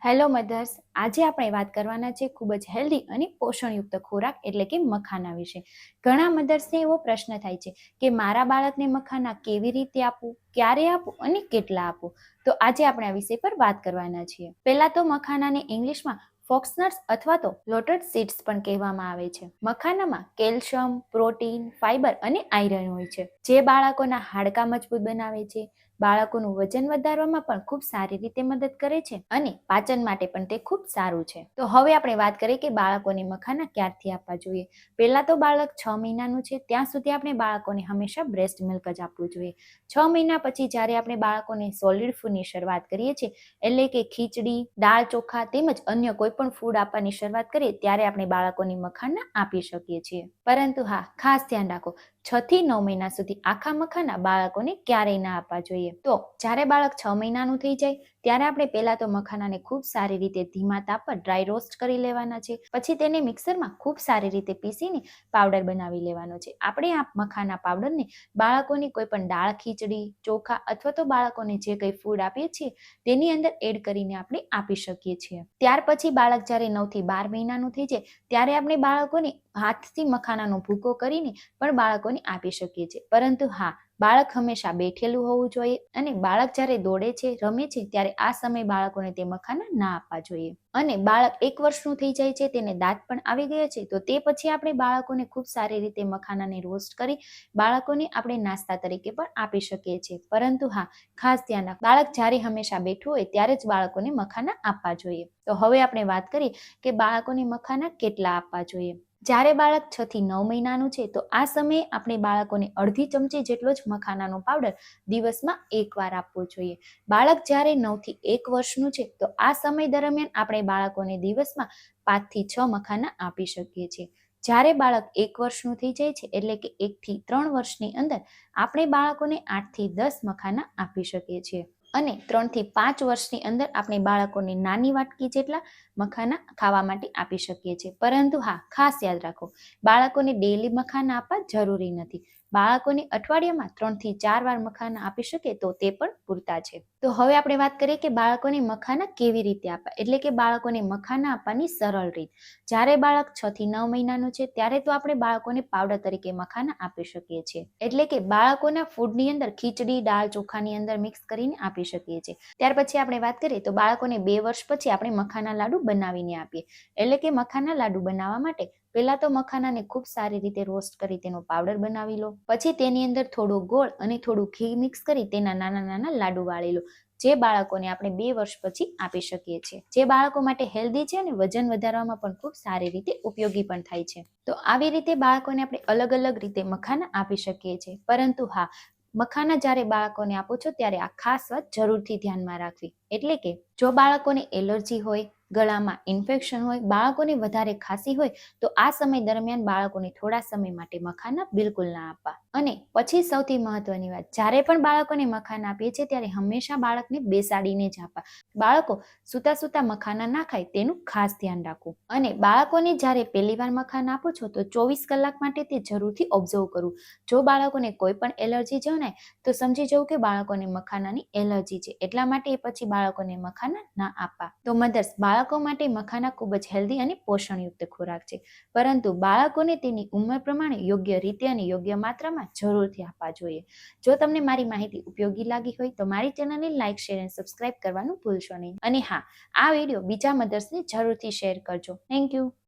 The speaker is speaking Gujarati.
હેલો મધર્સ, આજે આપણે વાત કરવાના છે ખૂબ જ હેલ્ધી અને પોષણયુક્ત ખોરાક એટલે કે મખાના વિશે. ઘણા મધર્સને એવો પ્રશ્ન થાય છે કે મારા બાળકને મખાના કેવી રીતે આપવું, ક્યારે આપવું અને કેટલા આપવું. તો આજે આપણે આ વિષય પર વાત કરવાના છીએ. પહેલા તો મખાનાને ઇંગ્લિશમાં ફોક્સનટ્સ અથવા તો લોટડ સીડ્સ પણ કહેવામાં આવે છે. મખાનામાં કેલ્શિયમ, પ્રોટીન, ફાઇબર અને આયરન હોય છે, જે બાળકોના હાડકાં મજબૂત બનાવે છે, બાળકોનું વજન વધારવામાં પણ ખૂબ સારી રીતે મદદ કરે છે અને પાચન માટે પણ તે ખૂબ સારું છે. તો હવે આપણે વાત કરીએ કે બાળકોને મખાના ક્યારથી આપવા જોઈએ. પહેલા તો બાળક 6 મહિનાનું છે ત્યાં સુધી આપણે બાળકોને હંમેશા બ્રેસ્ટ મિલ્ક જ આપવું જોઈએ. 6 મહિના પછી જ્યારે આપણે બાળકોને સોલિડ ફૂડની શરૂઆત કરીએ છીએ, એટલે કે ખીચડી, દાળ ચોખા તેમજ અન્ય કોઈ પણ ફૂડ આપવાની શરૂઆત કરીએ ત્યારે આપણે બાળકોને મખાના આપી શકીએ છીએ. પરંતુ હા, ખાસ ધ્યાન રાખો, 6 થી 9 મહિના સુધી આખા મખાના બાળકોને ક્યારેય ના આપવા જોઈએ. તો જ્યારે બાળક 6 મહિનાનું થઈ જાય ત્યારે આપણે પહેલા તો મખાનાને ખૂબ સારી રીતે ધીમા તાપ પર ડ્રાય રોસ્ટ કરી લેવાના છે. પછી તેને મિક્સરમાં ખૂબ સારી રીતે પીસીને પાવડર બનાવી લેવાનો છે. આપણે આ મખાના પાવડરને બાળકોની કોઈ પણ દાળ, ખીચડી, ચોખા અથવા તો બાળકોને જે કંઈ ફૂડ આપીએ છીએ તેની અંદર એડ કરીને આપણે આપી શકીએ છીએ. ત્યાર પછી બાળક જ્યારે 9 થી 12 મહિનાનું થઈ જાય ત્યારે આપણે બાળકોને હાથથી મખાનાનો ભૂકો કરીને પણ બાળકોને આપી શકીએ છીએ. પરંતુ હા, બાળક હંમેશા બેઠેલું હોવું જોઈએ અને બાળક જ્યારે દોડે છે, રમે છે ત્યારે આ સમયે બાળકોને તે મખાના ના આપવા જોઈએ. અને બાળક 1 વર્ષનું થઈ જાય છે, તેને દાંત પણ આવી ગયા છે, તો તે પછી આપણે બાળકોને ખૂબ સારી રીતે મખાનાને રોસ્ટ કરી બાળકોને આપણે નાસ્તા તરીકે પણ આપી શકીએ છીએ. પરંતુ હા, ખાસ ધ્યાન રાખ, બાળક જ્યારે હંમેશા બેઠું હોય ત્યારે જ બાળકોને મખાના આપવા જોઈએ. તો હવે આપણે વાત કરીએ કે બાળકોને મખાના કેટલા આપવા જોઈએ. જ્યારે બાળક 6 થી 9 મહિનાનું છે તો આ સમયે આપણે બાળકોને અડધી ચમચી જેટલો જ મખાનાનો પાવડર દિવસમાં 1 વાર આપવો જોઈએ. બાળક જ્યારે 9 થી 1 વર્ષનું છે તો આ સમય દરમિયાન આપણે બાળકોને દિવસમાં 5 થી 6 મખાના આપી શકીએ છીએ. જ્યારે બાળક 1 વર્ષનું થઈ જાય છે, એટલે કે 1 થી 3 વર્ષની અંદર આપણે બાળકોને 8 થી 10 મખાના આપી શકીએ છીએ. અને 3 થી 5 વર્ષની અંદર આપણે બાળકોને નાની વાટકી જેટલા મખાના ખાવા માટે આપી શકીએ છીએ. પરંતુ હા, ખાસ યાદ રાખો, બાળકોને ડેલી મખાના આપવા જરૂરી નથી. બાળકોને અઠવાડિયામાં 3 થી 4 વાર મખાના આપી શકે તો તે પણ પૂરતા છે. તો હવે આપણે વાત કરીએ કે બાળકોને મખાના કેવી રીતે આપવા, એટલે કે બાળકોને મખાના આપવાની સરળ રીત. જ્યારે બાળક 6 થી 9 મહિનાનું છે ત્યારે તો આપણે બાળકોને પાવડર તરીકે મખાના આપી શકીએ છીએ. એટલે કે બાળકોના ફૂડની અંદર ખીચડી, દાળ, ચોખાની અંદર મિક્સ કરીને આપી શકીએ છીએ. ત્યાર પછી આપણે વાત કરીએ તો બાળકોને 2 વર્ષ પછી આપણે મખાના લાડુ બનાવીને આપીએ. એટલે કે મખાના લાડુ બનાવવા માટે પહેલા તો મખાનાને ખૂબ સારી રીતે રોસ્ટ કરી તેનો પાવડર બનાવી લો. પછી તેની અંદર થોડો ગોળ અને થોડું ઘી મિક્સ કરી તેના નાના નાના લાડુ વાળી લો, જે બાળકોને આપણે 2 વર્ષ પછી આપી શકીએ છીએ. જે બાળકો માટે હેલ્ધી છે અને વજન વધારવામાં પણ ખૂબ સારી રીતે ઉપયોગી પણ થાય છે. તો આવી રીતે બાળકોને આપણે અલગ અલગ રીતે મખાના આપી શકીએ છીએ. પરંતુ હા, મખાના જ્યારે બાળકોને આપો છો ત્યારે આ ખાસ વાત જરૂરથી ધ્યાનમાં રાખવી. એટલે કે જો બાળકોને એલર્જી હોય, ગળામાં ઇન્ફેક્શન હોય, બાળકોને વધારે ખાંસી હોય તો આ સમય દરમિયાન બાળકોને થોડા સમય માટે મખાના બિલકુલ ના આપવા. અને પછી સૌથી મહત્વની વાત, જ્યારે પણ બાળકોને મખાના આપીએ છીએ ત્યારે હંમેશા બાળકને બેસાડીને જ આપવા. બાળકો સૂતા સૂતા મખાના ના ખાય તેનું ખાસ ધ્યાન રાખવું. અને બાળકોને જ્યારે પહેલી વાર મખાના આપો છો તો 24 કલાક માટે તે જરૂરથી ઓબ્ઝર્વ કરવું. જો બાળકોને કોઈ પણ એલર્જી જણાય તો સમજી જવું કે બાળકોને મખાનાની એલર્જી છે, એટલા માટે એ પછી બાળકોને મખાના ના આપવા. તો મધર્સ, બાળકો માટે મખાના ખૂબ જ હેલ્ધી અને પોષણયુક્ત ખોરાક છે, પરંતુ બાળકોને તેની ઉંમર પ્રમાણે યોગ્ય રીતે અને યોગ્ય માત્રામાં જરૂરથી આપવા જોઈએ. જો તમને મારી માહિતી ઉપયોગી લાગી હોય તો મારી ચેનલને લાઇક, શેર અને સબસ્ક્રાઇબ કરવાનું ભૂલશો નહીં. અને હા, આ વિડીયો બીજા મધર્સને જરૂરથી શેર કરજો. Thank you.